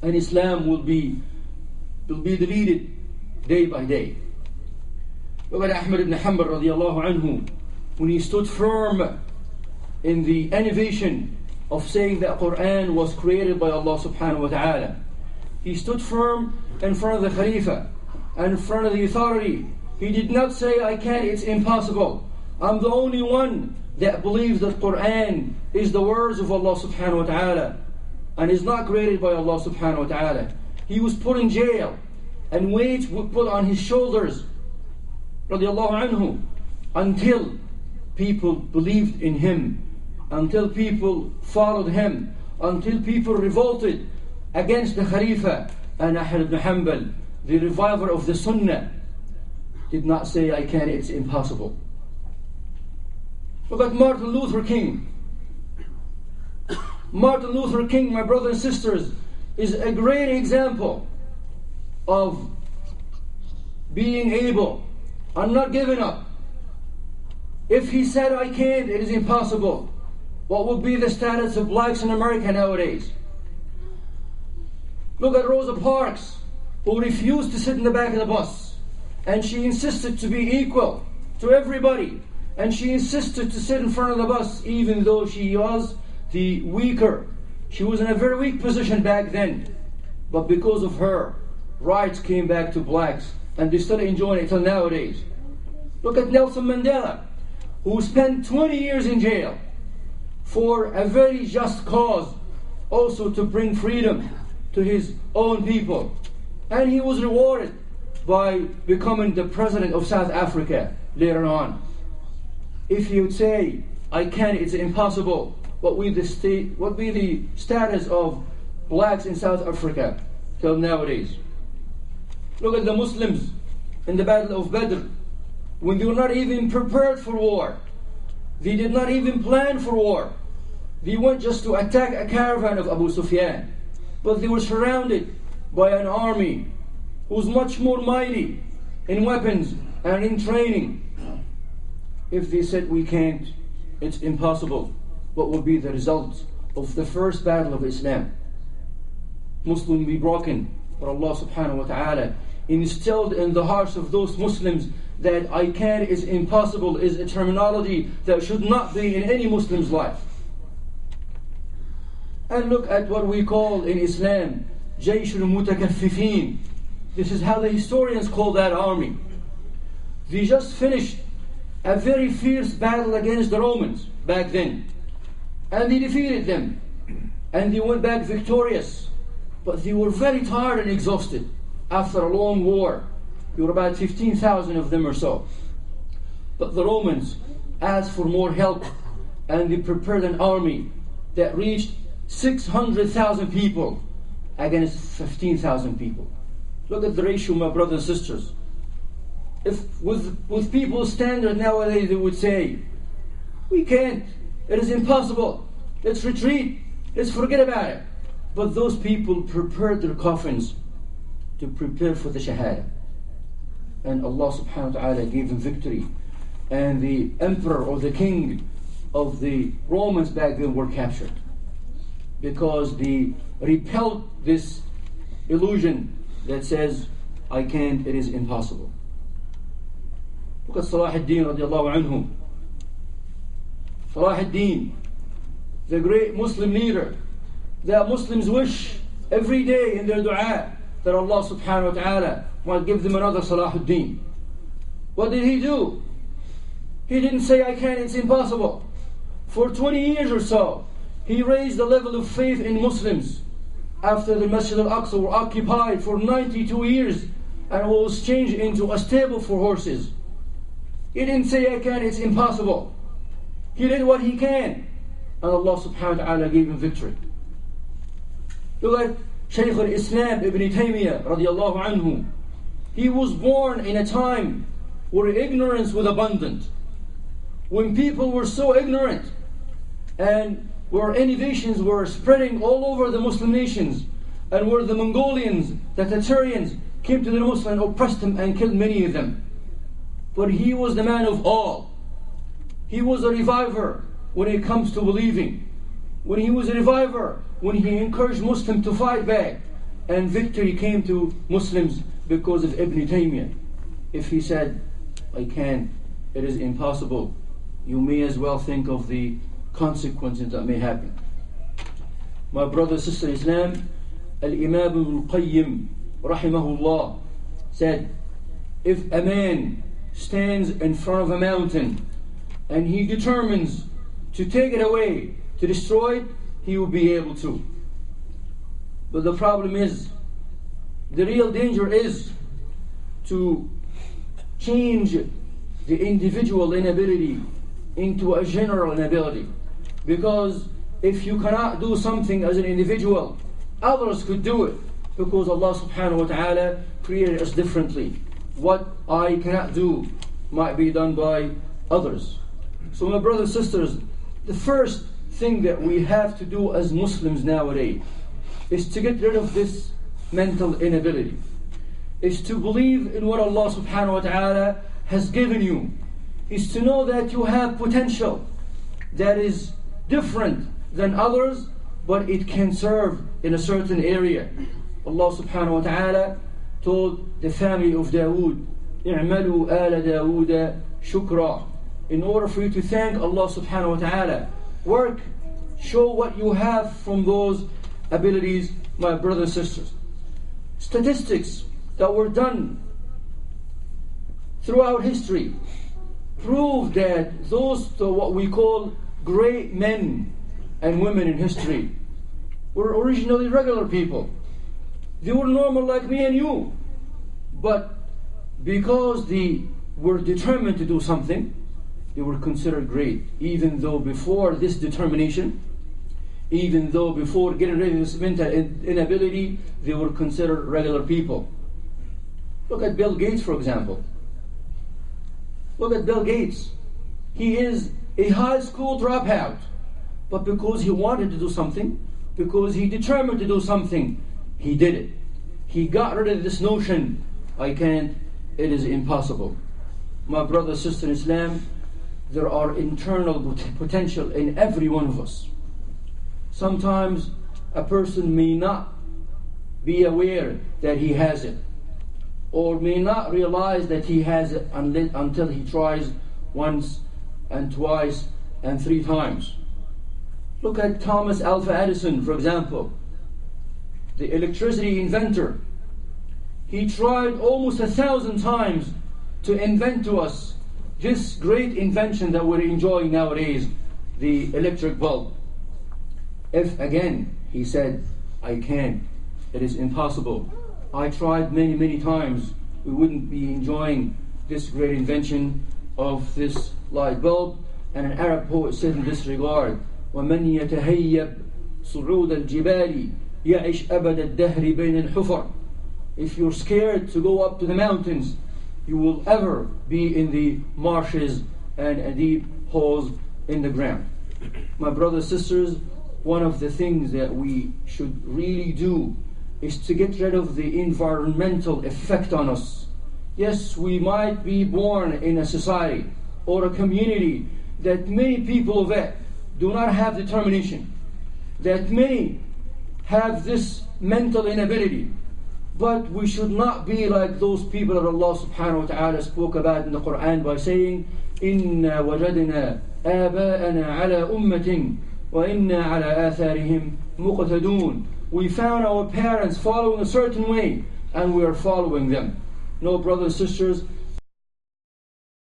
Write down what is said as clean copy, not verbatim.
and Islam will be deleted day by day. Look at Ahmad ibn Hanbal radiallahu anhu, when he stood firm in the innovation of saying that Quran was created by Allah subhanahu wa ta'ala. He stood firm in front of the Khalifa and in front of the authority. He did not say, I can't, it's impossible. I'm the only one that believes that Quran is the words of Allah subhanahu wa ta'ala and is not created by Allah subhanahu wa ta'ala. He was put in jail and weights were put on his shoulders radiallahu anhu, until people believed in him, until people followed him, until people revolted against the Khalifa. And Ahmad ibn Hanbal, the reviver of the Sunnah, did not say, I can't, it's impossible. Look at Martin Luther King. Martin Luther King, my brothers and sisters, is a great example of being able and not giving up. If he said, I can't, it is impossible, what would be the status of blacks in America nowadays? Look at Rosa Parks, who refused to sit in the back of the bus, and she insisted to be equal to everybody, and she insisted to sit in front of the bus even though she was the weaker. She was in a very weak position back then, but because of her, rights came back to blacks, and they still enjoy it till nowadays. Look at Nelson Mandela, who spent 20 years in jail for a very just cause, also to bring freedom to his own people. And he was rewarded by becoming the president of South Africa later on. If he would say, I can't, it's impossible, what would be the status of blacks in South Africa till nowadays? Look at the Muslims in the Battle of Badr, when they were not even prepared for war. They did not even plan for war. They went just to attack a caravan of Abu Sufyan. But they were surrounded by an army who was much more mighty in weapons and in training. If they said, we can't, it's impossible, what would be the result of the first battle of Islam? Muslim will be broken, but Allah subhanahu wa ta'ala instilled in the hearts of those Muslims that I can't is impossible is a terminology that should not be in any Muslim's life. And look at what we call in Islam, Jaysh al-Mutakaffifin. This is how the historians call that army. They just finished a very fierce battle against the Romans back then. And they defeated them. And they went back victorious. But they were very tired and exhausted after a long war. There were about 15,000 of them or so. But the Romans asked for more help, and they prepared an army that reached 600,000 people against 15,000 people. Look at the ratio, my brothers and sisters. If with people's standard nowadays they would say, we can't, it is impossible, let's retreat, let's forget about it. But those people prepared their coffins to prepare for the Shahada. And Allah subhanahu wa ta'ala gave them victory. And the emperor or the king of the Romans back then were captured, because they repelled this illusion that says, I can't, it is impossible. Look at Salah ad-Din radiallahu anhu. Salah ad-Din, the great Muslim leader, that Muslims wish every day in their dua that Allah subhanahu wa ta'ala might give them another Salah ad-Din. What did he do? He didn't say, I can't, it's impossible. For 20 years or so, he raised the level of faith in Muslims. After the Masjid al-Aqsa were occupied for 92 years and was changed into a stable for horses. He didn't say, I can't, it's impossible. He did what he can. And Allah subhanahu wa ta'ala gave him victory. Look at Shaykh al-Islam Ibn Taymiyyah radiallahu anhu. He was born in a time where ignorance was abundant. When people were so ignorant and where innovations were spreading all over the Muslim nations, and where the Mongolians, the Tatarians came to the Muslims and oppressed them and killed many of them. But he was the man of all. He was a reviver when it comes to believing. When he was a reviver, when he encouraged Muslims to fight back and victory came to Muslims because of Ibn Taymiyyah. If he said, I can't, it is impossible, you may as well think of the consequences that may happen. My brother, sister in Islam, Al-Imam Ibn Qayyim, rahimahullah, said, if a man stands in front of a mountain and he determines to take it away, to destroy it, he will be able to. But the problem is, the real danger is to change the individual inability into a general inability. Because if you cannot do something as an individual, others could do it. Because Allah subhanahu wa ta'ala created us differently. What I cannot do might be done by others. So my brothers and sisters, the first thing that we have to do as Muslims nowadays is to get rid of this mental inability. Is to believe in what Allah subhanahu wa ta'ala has given you. Is to know that you have potential that is different than others, but it can serve in a certain area. Allah subhanahu wa ta'ala told the family of Dawood, اعملوا آل داود شكرا. In order for you to thank Allah subhanahu wa ta'ala, work, show what you have from those abilities, my brothers and sisters. Statistics that were done throughout history prove that those, what we call great men and women in history, were originally regular people. They were normal like me and you. But because they were determined to do something, they were considered great. Even though before this determination, even though before getting rid of this mental inability, they were considered regular people. Look at Bill Gates, for example. Look at Bill Gates. He is a high school dropout. But because he wanted to do something, because he determined to do something, he did it. He got rid of this notion, I can't, it is impossible. My brother, sister in Islam, there are internal potential in every one of us. Sometimes a person may not be aware that he has it, or may not realize that he has it until he tries once and twice and 3 times. Look at Thomas Alva Edison, for example, the electricity inventor. He tried almost 1,000 times to invent to us this great invention that we're enjoying nowadays, the electric bulb. If again, he said, I can't, it is impossible, I tried many, many times, we wouldn't be enjoying this great invention of this light bulb. And an Arab poet said in this regard, وَمَنْ يَتَهَيَّبْ صُعُودَ الْجِبَالِ يَعِشْ أَبَدَ الدَّهْرِ بَيْنَ الْحُفَرِ. If you're scared to go up to the mountains, you will ever be in the marshes and deep holes in the ground. My brothers and sisters, one of the things that we should really do is to get rid of the environmental effect on us. Yes, we might be born in a society or a community that many people of it do not have determination, that many have this mental inability. But we should not be like those people that Allah subhanahu wa ta'ala spoke about in the Quran by saying, إِنَّا وَجَدْنَا آبَاءَنَا عَلَى أُمَّةٍ وَإِنَّا عَلَى آثَارِهِمْ مُقْتَدُونَ. We found our parents following a certain way, and we are following them. No, brothers and sisters,